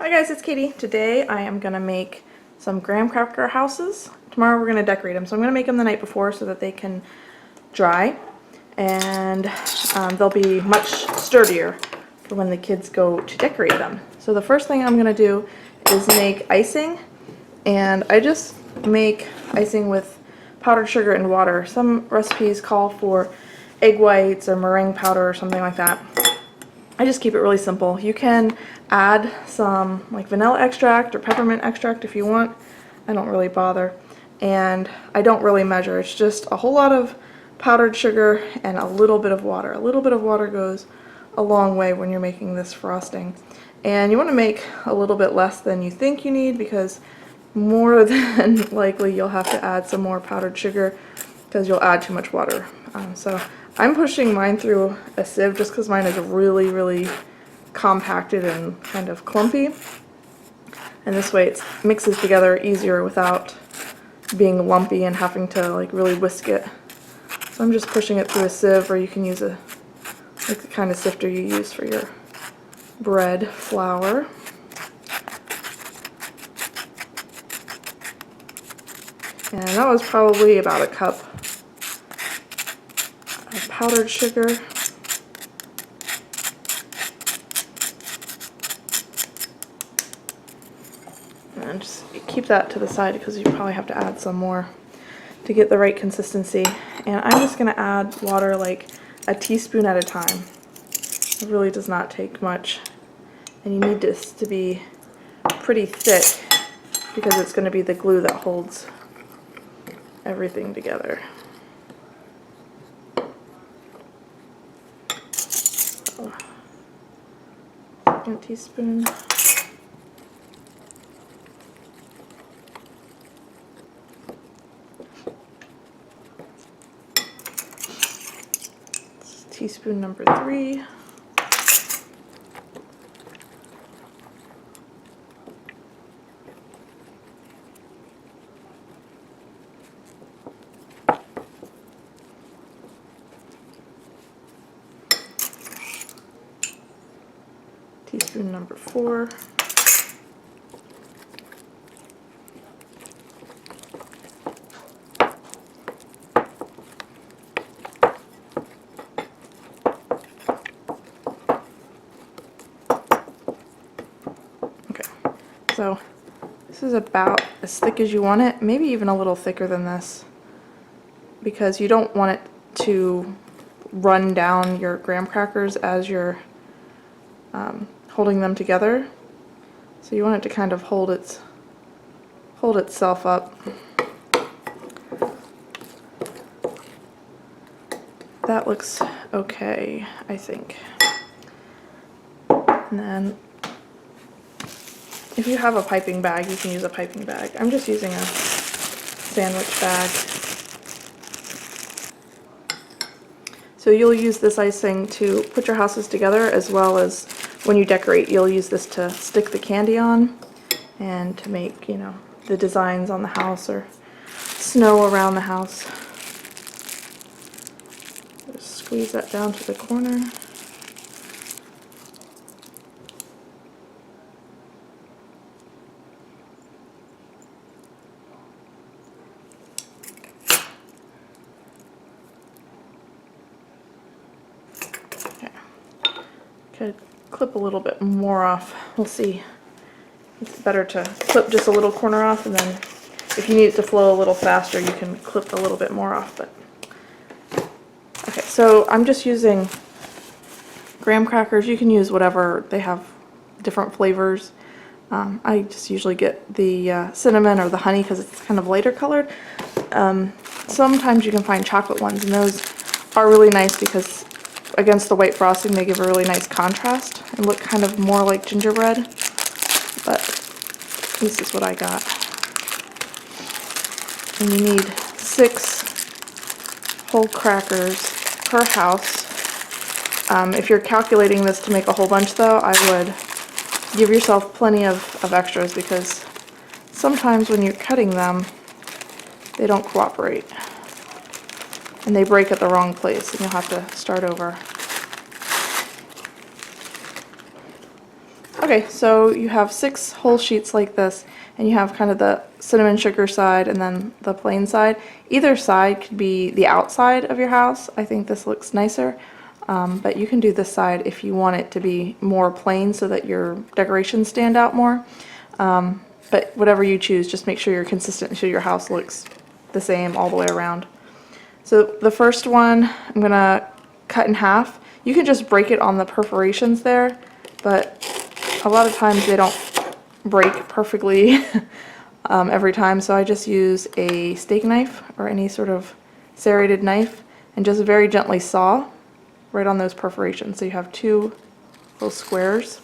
Hi guys, it's Katie. Today I am going to make some graham cracker houses. Tomorrow we're going to decorate them. So I'm going to make them the night before so that they can dry and they'll be much sturdier for when the kids go to decorate them. So the first thing I'm going to do is make icing, and I just make icing with powdered sugar and water. Some recipes call for egg whites or meringue powder or something like that. I just keep it really simple. You can add some like vanilla extract or peppermint extract if you want. I don't really bother. And I don't really measure. It's just a whole lot of powdered sugar and a little bit of water. A little bit of water goes a long way when you're making this frosting. And you want to make a little bit less than you think you need, because more than likely you'll have to add some more powdered sugar because you'll add too much water. So I'm pushing mine through a sieve just because mine is really compacted and kind of clumpy. And this way it mixes together easier without being lumpy and having to like really whisk it. So I'm just pushing it through a sieve, or you can use like the kind of sifter you use for your bread flour. And that was probably about a cup of powdered sugar. And just keep that to the side because you probably have to add some more to get the right consistency. And I'm just going to add water like a teaspoon at a time. It really does not take much. And you need this to be pretty thick because it's going to be the glue that holds everything together. So, second teaspoon. Teaspoon number 3. Teaspoon number 4. Okay, so this is about as thick as you want it, maybe even a little thicker than this, because you don't want it to run down your graham crackers as you're holding them together. So you want it to kind of hold itself up. That looks okay, I think. And then if you have a piping bag, you can use a piping bag. I'm just using a sandwich bag. So you'll use this icing to put your houses together, as well as when you decorate, you'll use this to stick the candy on and to make, you know, the designs on the house or snow around the house. Just squeeze that down to the corner. Could clip a little bit more off. We'll see. It's better to clip just a little corner off, and then if you need it to flow a little faster, you can clip a little bit more off. But okay, so I'm just using graham crackers. You can use whatever, they have different flavors. I just usually get the cinnamon or the honey because it's kind of lighter colored. Sometimes you can find chocolate ones, and those are really nice because against the white frosting they give a really nice contrast and look kind of more like gingerbread. But this is what I got. And you need 6 whole crackers per house. If you're calculating this to make a whole bunch though, I would give yourself plenty of extras, because sometimes when you're cutting them, they don't cooperate. And they break at the wrong place, and you'll have to start over. Okay, so you have 6 whole sheets like this, and you have kind of the cinnamon sugar side and then the plain side. Either side could be the outside of your house. I think this looks nicer, but you can do this side if you want it to be more plain so that your decorations stand out more. But whatever you choose, just make sure you're consistent so your house looks the same all the way around. So the first one I'm gonna cut in half. You can just break it on the perforations there, but a lot of times they don't break perfectly every time, so I just use a steak knife or any sort of serrated knife and just very gently saw right on those perforations. So you have 2 little squares.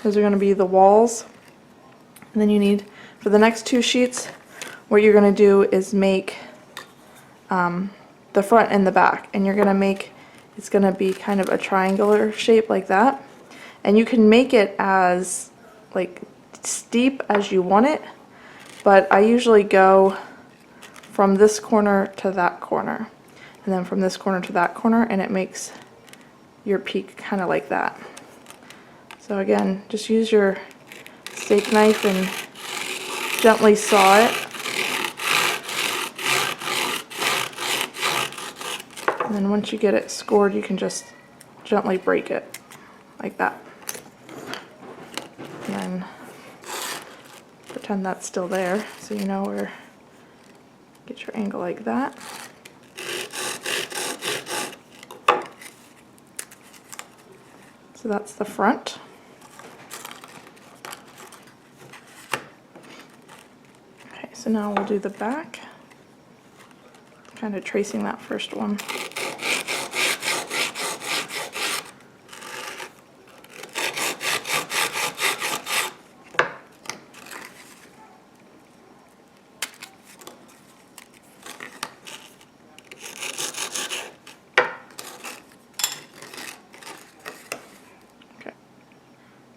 Those are going to be the walls. And then you need, for the next 2 sheets, what you're going to do is make the front and the back, and you're going to make, it's going to be kind of a triangular shape like that. And you can make it as like steep as you want it, but I usually go from this corner to that corner, and then from this corner to that corner, and it makes your peak kind of like that. So again, just use your steak knife and gently saw it. And then once you get it scored, you can just gently break it like that. And then pretend that's still there so you know where, get your angle like that. So that's the front. Okay, so now we'll do the back. Kind of tracing that first one.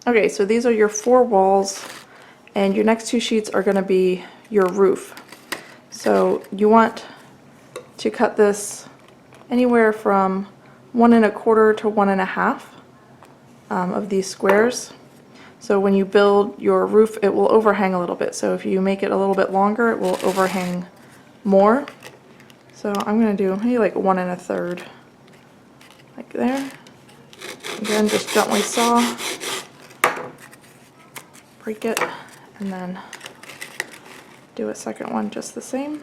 Okay, so these are your 4 walls, and your next 2 sheets are going to be your roof. So you want to cut this anywhere from 1 1/4 to 1 1/2 of these squares. So when you build your roof, it will overhang a little bit. So if you make it a little bit longer, it will overhang more. So I'm going to do maybe like 1 1/3, like there. Again, just gently saw. Break it, and then do a second one just the same.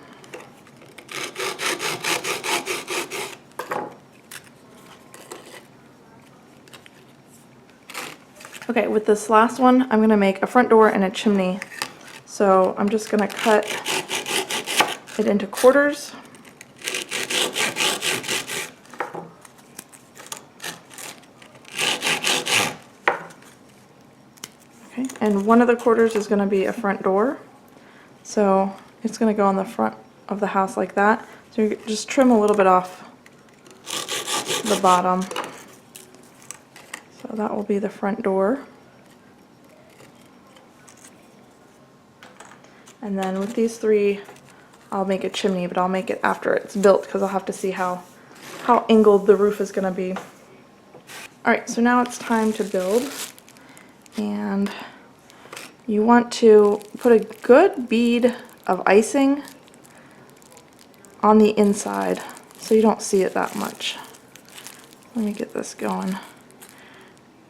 Okay, with this last one, I'm going to make a front door and a chimney. So I'm just going to cut it into quarters. Okay, and one of the quarters is going to be a front door. So it's going to go on the front of the house like that. So you just trim a little bit off the bottom. So that will be the front door. And then with these 3, I'll make a chimney, but I'll make it after it's built because I'll have to see how angled the roof is going to be. Alright, so now it's time to build. And you want to put a good bead of icing on the inside so you don't see it that much. Let me get this going.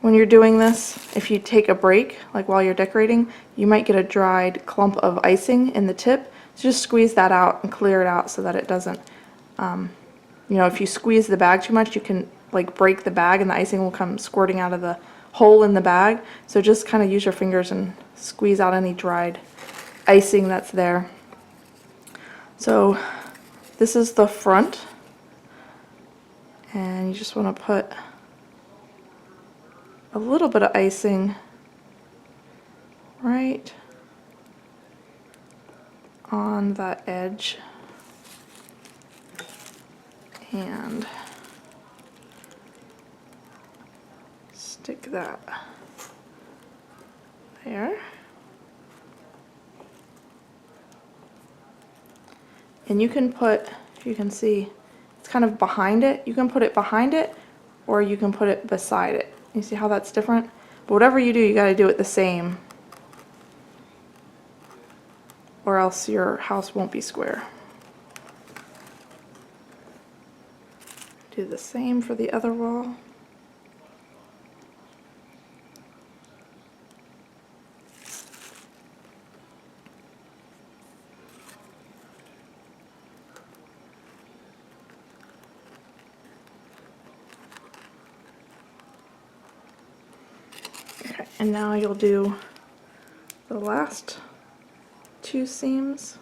When you're doing this, if you take a break, like while you're decorating, you might get a dried clump of icing in the tip. So just squeeze that out and clear it out so that it doesn't, if you squeeze the bag too much, you can like break the bag and the icing will come squirting out of the hole in the bag. So just kind of use your fingers and squeeze out any dried icing that's there. So this is the front, and you just want to put a little bit of icing right on that edge and stick that there. And you can put, if you can see, it's kind of behind it. You can put it behind it or you can put it beside it. You see how that's different? But whatever you do, you gotta do it the same, or else your house won't be square. Do the same for the other wall. Okay, and now you'll do the last two seams.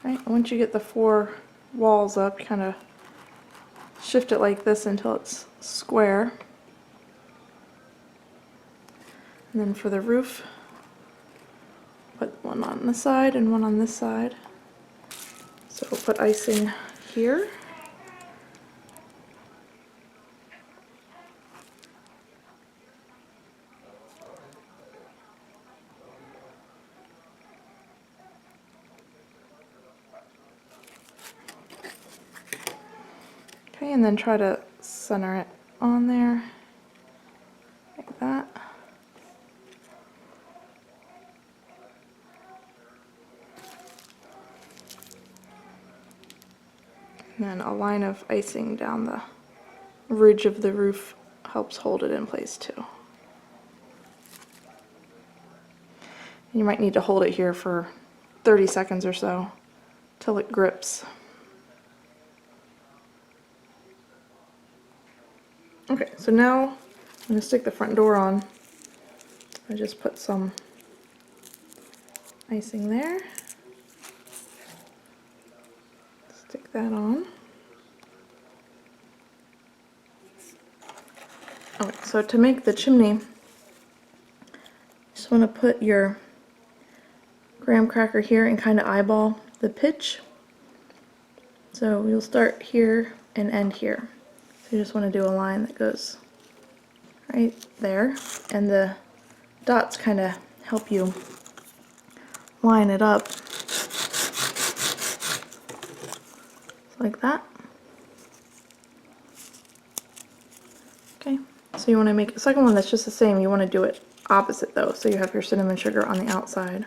Right, once you get the 4 walls up, you kind of shift it like this until it's square. And then for the roof, put one on this side and one on this side. So we'll put icing here. Okay, and then try to center it on there, like that. And then a line of icing down the ridge of the roof helps hold it in place too. You might need to hold it here for 30 seconds or so till it grips. Okay, so now I'm going to stick the front door on. I just put some icing there. Stick that on. Okay, so to make the chimney, you just want to put your graham cracker here and kind of eyeball the pitch. So you'll start here and end here. So you just want to do a line that goes right there, and the dots kind of help you line it up like that. Okay, so you want to make a second one that's just the same. You want to do it opposite though, so you have your cinnamon sugar on the outside.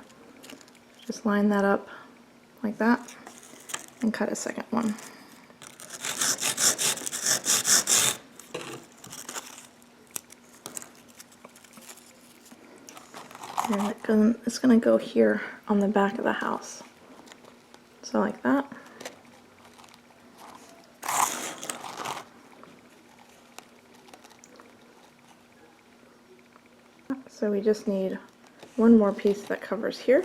Just line that up like that and cut a second one. And it's going to go here on the back of the house. So like that. So we just need one more piece that covers here.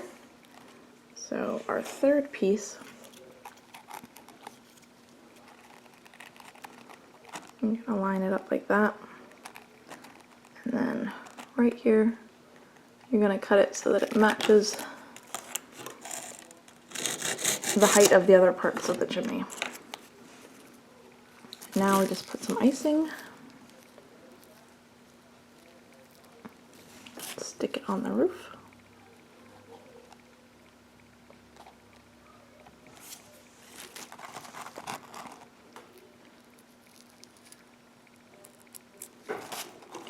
So our third piece, I'm going to line it up like that. And then right here, you're going to cut it so that it matches the height of the other parts of the chimney. Now we just put some icing. Stick it on the roof.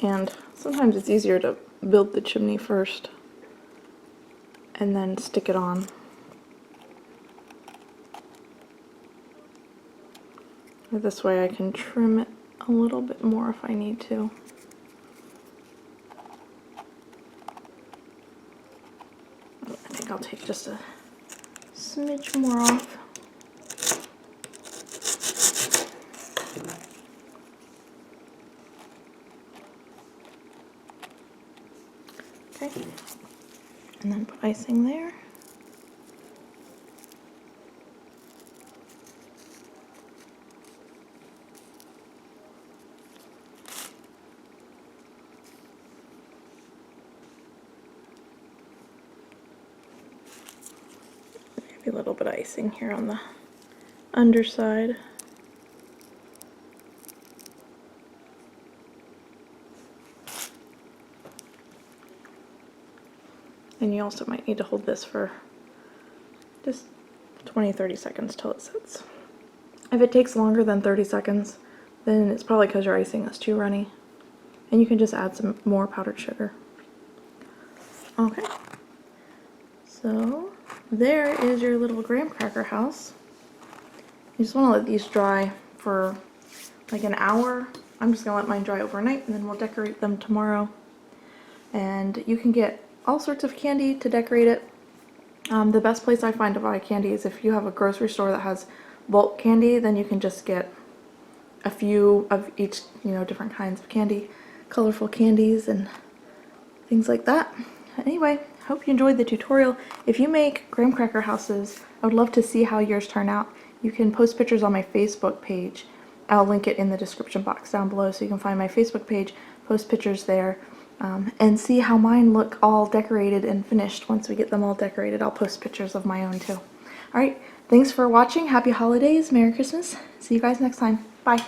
And sometimes it's easier to build the chimney first and then stick it on. This way I can trim it a little bit more if I need to. I think I'll take just a smidge more off. Okay, and then put icing there. Maybe a little bit of icing here on the underside. And you also might need to hold this for just 20-30 seconds till it sets. If it takes longer than 30 seconds, then it's probably because your icing is too runny. And you can just add some more powdered sugar. Okay. So there is your little graham cracker house. You just want to let these dry for like an hour. I'm just going to let mine dry overnight and then we'll decorate them tomorrow. And you can get all sorts of candy to decorate it. The best place I find to buy candy is if you have a grocery store that has bulk candy, then you can just get a few of each, different kinds of candy, colorful candies and things like that. Anyway, hope you enjoyed the tutorial. If you make graham cracker houses, I would love to see how yours turn out. You can post pictures on my Facebook page. I'll link it in the description box down below so you can find my Facebook page, post pictures there, and see how mine look all decorated and finished. Once we get them all decorated, I'll post pictures of my own too. Alright, thanks for watching. Happy holidays. Merry Christmas. See you guys next time. Bye.